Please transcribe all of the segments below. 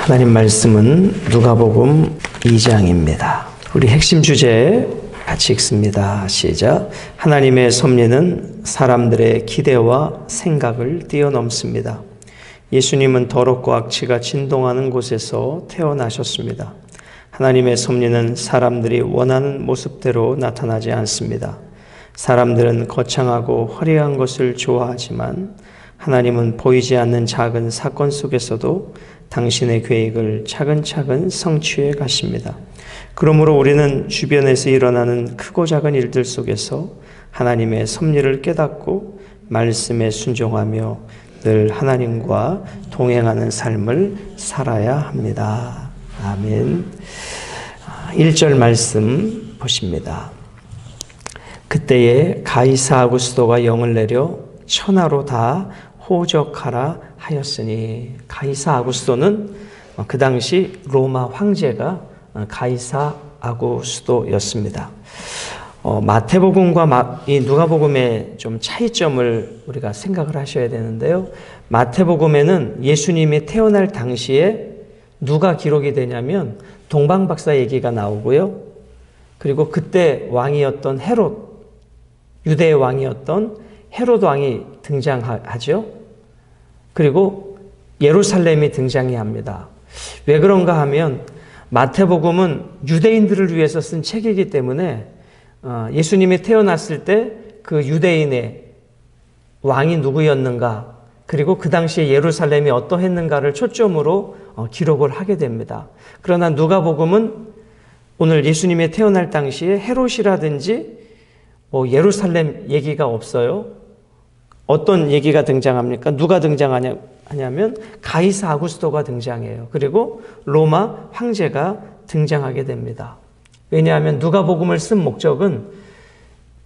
하나님 말씀은 누가복음 2장입니다. 우리 핵심 주제 같이 읽습니다. 시작. 하나님의 섭리는 사람들의 기대와 생각을 뛰어넘습니다. 예수님은 더럽고 악취가 진동하는 곳에서 태어나셨습니다. 하나님의 섭리는 사람들이 원하는 모습대로 나타나지 않습니다. 사람들은 거창하고 화려한 것을 좋아하지만 하나님은 보이지 않는 작은 사건 속에서도 당신의 계획을 차근차근 성취해 가십니다. 그러므로 우리는 주변에서 일어나는 크고 작은 일들 속에서 하나님의 섭리를 깨닫고 말씀에 순종하며 늘 하나님과 동행하는 삶을 살아야 합니다. 아멘. 1절 말씀 보십니다. 그때에 가이사 아구스도가 영을 내려 천하로 다 호적하라 하였으니, 가이사 아구스도는 그 당시 로마 황제가 가이사 아구스도였습니다. 마태복음과 이 누가복음의 좀 차이점을 우리가 생각을 하셔야 되는데요. 마태복음에는 예수님이 태어날 당시에 누가 기록이 되냐면 동방박사 얘기가 나오고요. 그리고 그때 왕이었던 헤롯, 유대의 왕이었던 헤롯 왕이 등장하죠. 그리고 예루살렘이 등장해야 합니다. 왜 그런가 하면 마태복음은 유대인들을 위해서 쓴 책이기 때문에 예수님이 태어났을 때 그 유대인의 왕이 누구였는가, 그리고 그 당시에 예루살렘이 어떠했는가를 초점으로 기록을 하게 됩니다. 그러나 누가복음은 오늘 예수님이 태어날 당시에 헤롯이라든지 예루살렘 얘기가 없어요. 어떤 얘기가 등장합니까? 누가 등장하냐면 가이사 아구스도가 등장해요. 그리고 로마 황제가 등장하게 됩니다. 왜냐하면 누가복음을 쓴 목적은,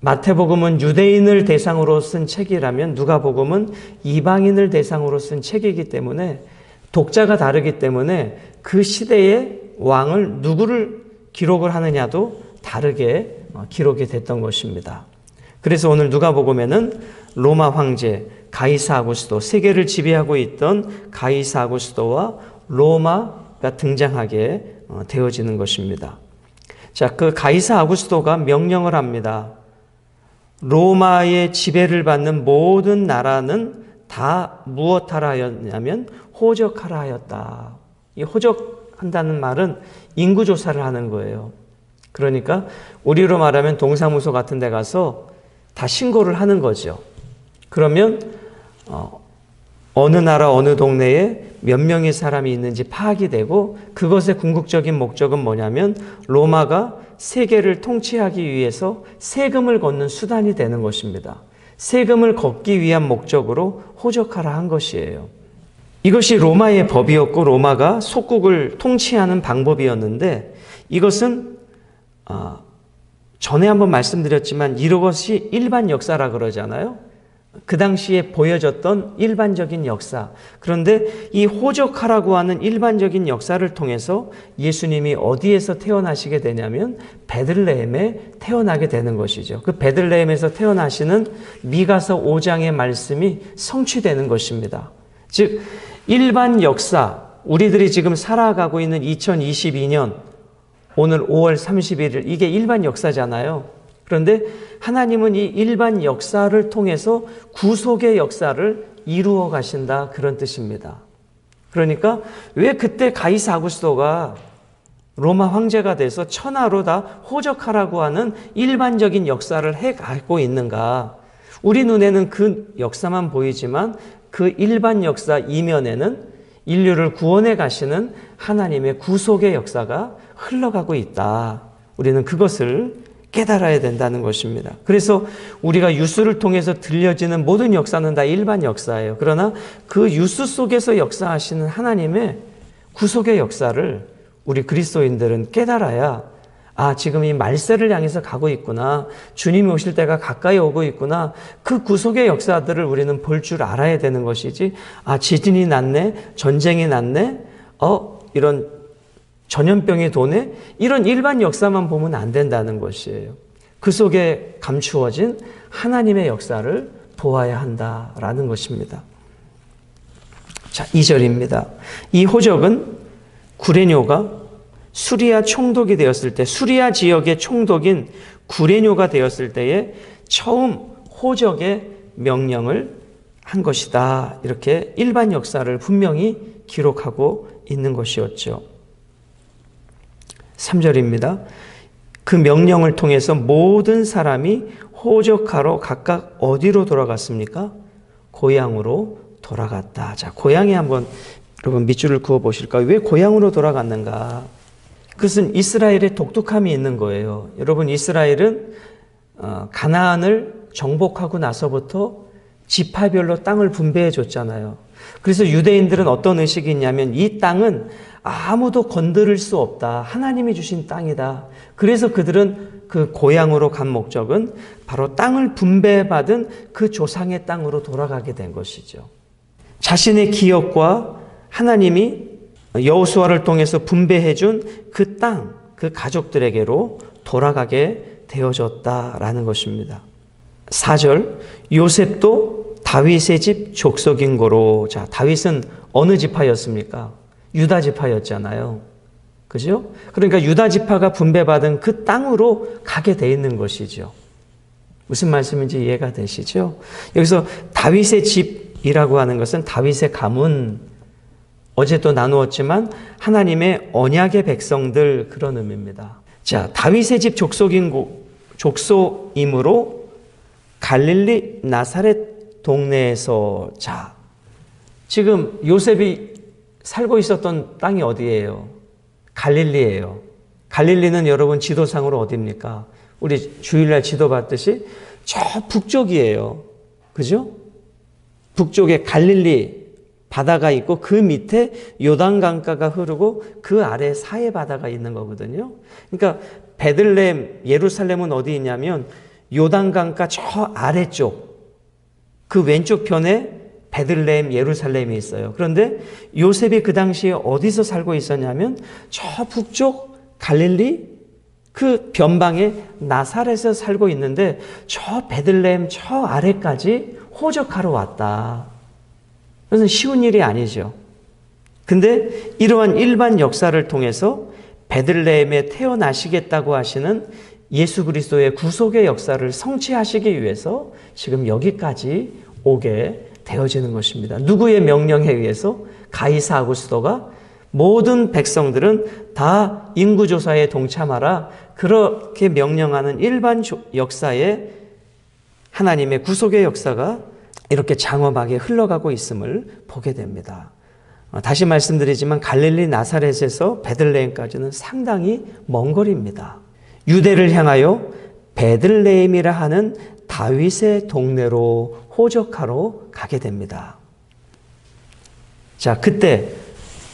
마태복음은 유대인을 대상으로 쓴 책이라면 누가복음은 이방인을 대상으로 쓴 책이기 때문에 독자가 다르기 때문에 그 시대의 왕을 누구를 기록을 하느냐도 다르게 기록이 됐던 것입니다. 그래서 오늘 누가복음에는 로마 황제 가이사 아구스도, 세계를 지배하고 있던 가이사 아구스도와 로마가 등장하게 되어지는 것입니다. 자, 그 가이사 아구스도가 명령을 합니다. 로마의 지배를 받는 모든 나라는 다 무엇하라 하였냐면 호적하라 하였다. 이 호적한다는 말은 인구조사를 하는 거예요. 그러니까 우리로 말하면 동사무소 같은 데 가서 다 신고를 하는 거죠. 그러면 어느 나라 어느 동네에 몇 명의 사람이 있는지 파악이 되고, 그것의 궁극적인 목적은 뭐냐면 로마가 세계를 통치하기 위해서 세금을 걷는 수단이 되는 것입니다. 세금을 걷기 위한 목적으로 호적하라 한 것이에요. 이것이 로마의 법이었고 로마가 속국을 통치하는 방법이었는데, 이것은 전에 한번 말씀드렸지만 이것이 일반 역사라 그러잖아요. 그 당시에 보여졌던 일반적인 역사. 그런데 이 호적하라고 하는 일반적인 역사를 통해서 예수님이 어디에서 태어나시게 되냐면 베들레헴에 태어나게 되는 것이죠. 그 베들레헴에서 태어나시는 미가서 5장의 말씀이 성취되는 것입니다. 즉 일반 역사, 우리들이 지금 살아가고 있는 2022년 오늘 5월 31일, 이게 일반 역사잖아요. 그런데 하나님은 이 일반 역사를 통해서 구속의 역사를 이루어 가신다, 그런 뜻입니다. 그러니까 왜 그때 가이사 아구스도가 로마 황제가 돼서 천하로 다 호적하라고 하는 일반적인 역사를 해가고 있는가? 우리 눈에는 그 역사만 보이지만 그 일반 역사 이면에는 인류를 구원해 가시는 하나님의 구속의 역사가 흘러가고 있다. 우리는 그것을 깨달아야 된다는 것입니다. 그래서 우리가 뉴스를 통해서 들려지는 모든 역사는 다 일반 역사예요. 그러나 그 뉴스 속에서 역사하시는 하나님의 구속의 역사를 우리 그리스도인들은 깨달아야, 지금 이 말세를 향해서 가고 있구나, 주님이 오실 때가 가까이 오고 있구나, 그 구속의 역사들을 우리는 볼 줄 알아야 되는 것이지, 지진이 났네, 전쟁이 났네, 이런 전염병이 도네, 이런 일반 역사만 보면 안 된다는 것이에요. 그 속에 감추어진 하나님의 역사를 보아야 한다라는 것입니다. 자, 2절입니다. 이 호적은 구레뇨가 수리아 총독이 되었을 때, 수리아 지역의 총독인 구레뇨가 되었을 때에 처음 호적의 명령을 한 것이다. 이렇게 일반 역사를 분명히 기록하고 있는 것이었죠. 3절입니다. 그 명령을 통해서 모든 사람이 호적하러 각각 어디로 돌아갔습니까? 고향으로 돌아갔다. 자, 고향에 한번 여러분 밑줄을 그어 보실까요? 왜 고향으로 돌아갔는가? 그것은 이스라엘의 독특함이 있는 거예요. 여러분, 이스라엘은 가나안을 정복하고 나서부터 지파별로 땅을 분배해 줬잖아요. 그래서 유대인들은 어떤 의식이 있냐면 이 땅은 아무도 건드릴 수 없다. 하나님이 주신 땅이다. 그래서 그들은 그 고향으로 간 목적은 바로 땅을 분배받은 그 조상의 땅으로 돌아가게 된 것이죠. 자신의 기업과 하나님이 여호수아를 통해서 분배해 준 그 땅, 그 가족들에게로 돌아가게 되어졌다라는 것입니다. 4절, 요셉도 다윗의 집 족속인 거로. 자, 다윗은 어느 지파였습니까? 유다 지파였잖아요. 그죠? 그러니까 유다 지파가 분배받은 그 땅으로 가게 돼 있는 것이죠. 무슨 말씀인지 이해가 되시죠? 여기서 다윗의 집이라고 하는 것은 다윗의 가문, 어제도 나누었지만 하나님의 언약의 백성들, 그런 의미입니다. 자, 다윗의 집 족속이므로 갈릴리 나사렛 동네에서. 자, 지금 요셉이 살고 있었던 땅이 어디예요? 갈릴리예요. 갈릴리는 여러분 지도상으로 어디입니까? 우리 주일날 지도 봤듯이 저 북쪽이에요. 그죠? 북쪽에 갈릴리 바다가 있고 그 밑에 요단강가가 흐르고 그 아래 사해 바다가 있는 거거든요. 그러니까 베들레헴, 예루살렘은 어디 있냐면 요단강가 저 아래쪽, 그 왼쪽 편에 베들레헴, 예루살렘이 있어요. 그런데 요셉이 그 당시에 어디서 살고 있었냐면 저 북쪽 갈릴리 그 변방에 나사렛에서 살고 있는데 저 베들레헴 저 아래까지 호적하러 왔다. 그것은 쉬운 일이 아니죠. 근데 이러한 일반 역사를 통해서 베들레헴에 태어나시겠다고 하시는 예수 그리스도의 구속의 역사를 성취하시기 위해서 지금 여기까지 오게 되어지는 것입니다. 누구의 명령에 의해서? 가이사 아구스토가 모든 백성들은 다 인구조사에 동참하라, 그렇게 명령하는 일반 역사에 하나님의 구속의 역사가 이렇게 장엄하게 흘러가고 있음을 보게 됩니다. 다시 말씀드리지만 갈릴리 나사렛에서 베들레헴까지는 상당히 먼 거리입니다. 유대를 향하여 베들레헴이라 하는 다윗의 동네로 호적하러 가게 됩니다. 자, 그때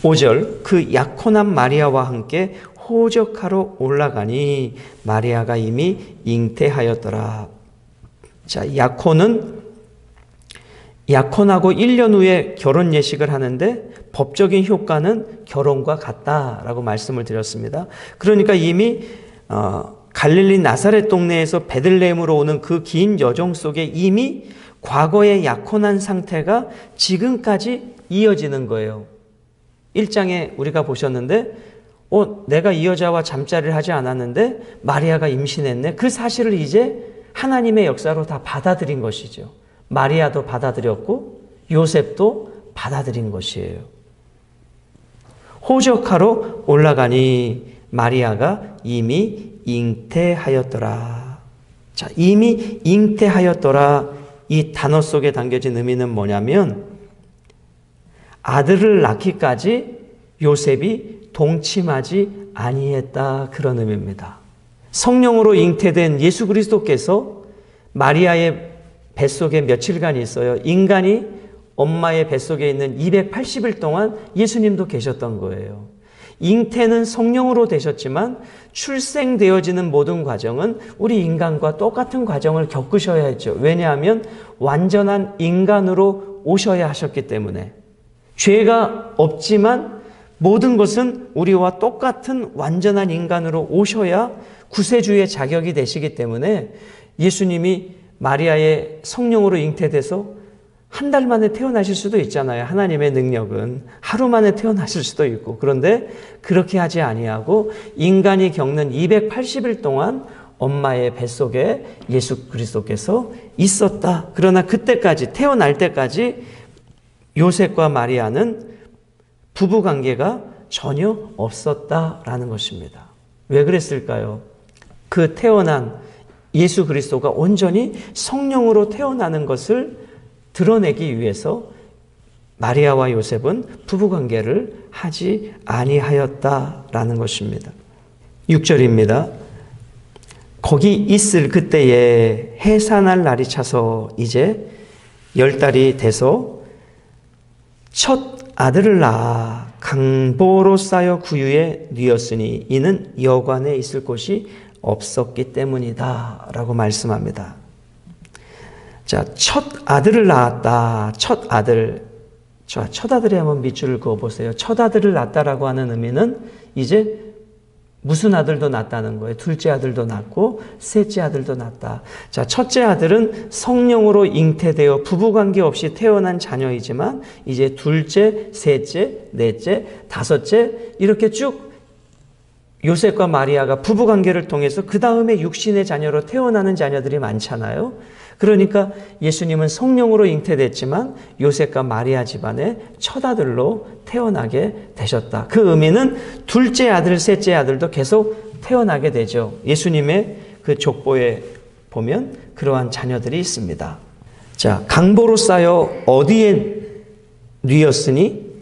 5절, 그 약혼한 마리아와 함께 호적하러 올라가니 마리아가 이미 잉태하였더라. 자, 약혼하고 1년 후에 결혼 예식을 하는데 법적인 효과는 결혼과 같다라고 말씀을 드렸습니다. 그러니까 이미 갈릴리 나사렛 동네에서 베들레헴으로 오는 그 긴 여정 속에 이미 과거에 약혼한 상태가 지금까지 이어지는 거예요. 1장에 우리가 보셨는데 내가 이 여자와 잠자리를 하지 않았는데 마리아가 임신했네. 그 사실을 이제 하나님의 역사로 다 받아들인 것이죠. 마리아도 받아들였고 요셉도 받아들인 것이에요. 호적하러 올라가니 마리아가 이미 잉태하였더라. 자, 이미 잉태하였더라. 이 단어 속에 담겨진 의미는 뭐냐면 아들을 낳기까지 요셉이 동침하지 아니했다, 그런 의미입니다. 성령으로 잉태된 예수 그리스도께서 마리아의 뱃속에 며칠간 있어요. 인간이 엄마의 뱃속에 있는 280일 동안 예수님도 계셨던 거예요. 잉태는 성령으로 되셨지만 출생되어지는 모든 과정은 우리 인간과 똑같은 과정을 겪으셔야 했죠. 왜냐하면 완전한 인간으로 오셔야 하셨기 때문에. 죄가 없지만 모든 것은 우리와 똑같은 완전한 인간으로 오셔야 구세주의 자격이 되시기 때문에 예수님이 마리아의 성령으로 잉태돼서 한 달 만에 태어나실 수도 있잖아요. 하나님의 능력은 하루 만에 태어나실 수도 있고. 그런데 그렇게 하지 아니하고 인간이 겪는 280일 동안 엄마의 뱃속에 예수 그리스도께서 있었다. 그러나 그때까지, 태어날 때까지 요셉과 마리아는 부부관계가 전혀 없었다라는 것입니다. 왜 그랬을까요? 그 태어난 예수 그리스도가 온전히 성령으로 태어나는 것을 드러내기 위해서 마리아와 요셉은 부부관계를 하지 아니하였다라는 것입니다. 6절입니다. 거기 있을 그때에 해산할 날이 차서 이제 10달이 돼서 첫 아들을 낳아 강보로 쌓여 구유에 뉘었으니 이는 여관에 있을 곳이 없었기 때문이다 라고 말씀합니다. 자, 첫 아들을 낳았다. 첫 아들. 자, 첫 아들에 한번 밑줄을 그어보세요. 첫 아들을 낳았다라고 하는 의미는 이제 무슨 아들도 낳았다는 거예요. 둘째 아들도 낳고 셋째 아들도 낳았다. 자, 첫째 아들은 성령으로 잉태되어 부부관계 없이 태어난 자녀이지만 이제 둘째, 셋째, 넷째, 다섯째 이렇게 쭉 요셉과 마리아가 부부관계를 통해서 그 다음에 육신의 자녀로 태어나는 자녀들이 많잖아요. 그러니까 예수님은 성령으로 잉태됐지만 요셉과 마리아 집안의 첫 아들로 태어나게 되셨다. 그 의미는 둘째 아들, 셋째 아들도 계속 태어나게 되죠. 예수님의 그 족보에 보면 그러한 자녀들이 있습니다. 자, 강보로 쌓여 어디에 뉘었으니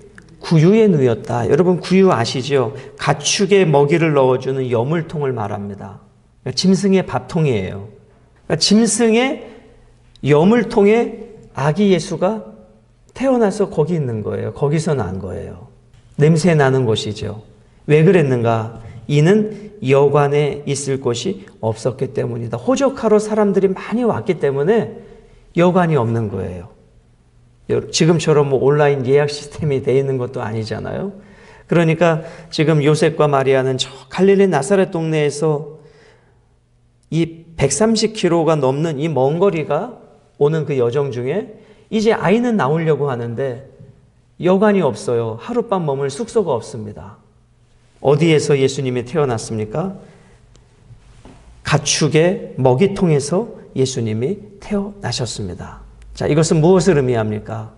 구유에 누였다. 여러분 구유 아시죠? 가축에 먹이를 넣어주는 여물통을 말합니다. 그러니까 짐승의 밥통이에요. 그러니까 짐승의 여물통에 아기 예수가 태어나서 거기 있는 거예요. 거기서 난 거예요. 냄새 나는 곳이죠. 왜 그랬는가? 이는 여관에 있을 곳이 없었기 때문이다. 호적하러 사람들이 많이 왔기 때문에 여관이 없는 거예요. 지금처럼 뭐 온라인 예약 시스템이 되어 있는 것도 아니잖아요. 그러니까 지금 요셉과 마리아는 저 갈릴리 나사렛 동네에서 이 130km가 넘는 이 먼 거리가 오는 그 여정 중에 이제 아이는 나오려고 하는데 여관이 없어요. 하룻밤 머물 숙소가 없습니다. 어디에서 예수님이 태어났습니까? 가축의 먹이통에서 예수님이 태어나셨습니다. 자, 이것은 무엇을 의미합니까?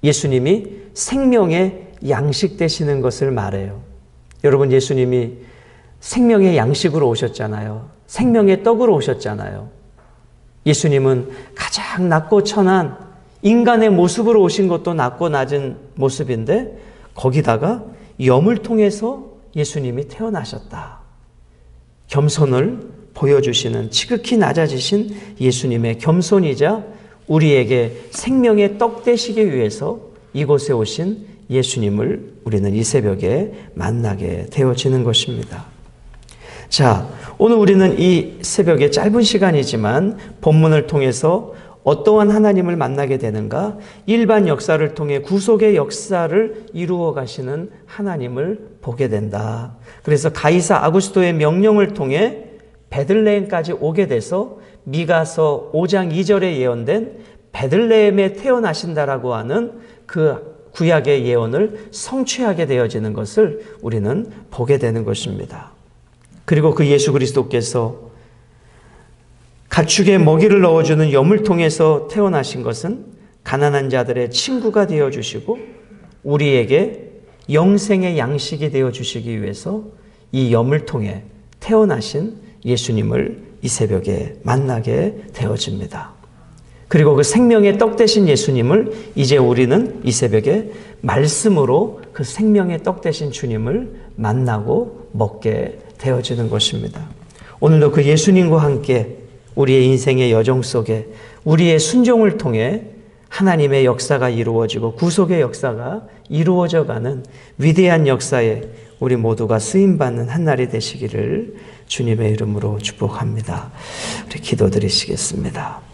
예수님이 생명의 양식 되시는 것을 말해요. 여러분, 예수님이 생명의 양식으로 오셨잖아요. 생명의 떡으로 오셨잖아요. 예수님은 가장 낮고 천한 인간의 모습으로 오신 것도 낮고 낮은 모습인데 거기다가 염을 통해서 예수님이 태어나셨다. 겸손을 보여주시는 지극히 낮아지신 예수님의 겸손이자 우리에게 생명의 떡 되시기 위해서 이곳에 오신 예수님을 우리는 이 새벽에 만나게 되어지는 것입니다. 자, 오늘 우리는 이 새벽에 짧은 시간이지만 본문을 통해서 어떠한 하나님을 만나게 되는가? 일반 역사를 통해 구속의 역사를 이루어 가시는 하나님을 보게 된다. 그래서 가이사 아구스토의 명령을 통해 베들레헴까지 오게 돼서 미가서 5장 2절에 예언된 베들레헴에 태어나신다라고 하는 그 구약의 예언을 성취하게 되어지는 것을 우리는 보게 되는 것입니다. 그리고 그 예수 그리스도께서 가축에 먹이를 넣어주는 염을 통해서 태어나신 것은 가난한 자들의 친구가 되어주시고 우리에게 영생의 양식이 되어주시기 위해서 이 염을 통해 태어나신 예수님을 이 새벽에 만나게 되어집니다. 그리고 그 생명의 떡 되신 예수님을 이제 우리는 이 새벽에 말씀으로 그 생명의 떡 되신 주님을 만나고 먹게 되어지는 것입니다. 오늘도 그 예수님과 함께 우리의 인생의 여정 속에 우리의 순종을 통해 하나님의 역사가 이루어지고 구속의 역사가 이루어져가는 위대한 역사에 우리 모두가 쓰임받는 한 날이 되시기를 주님의 이름으로 축복합니다. 우리 기도드리시겠습니다.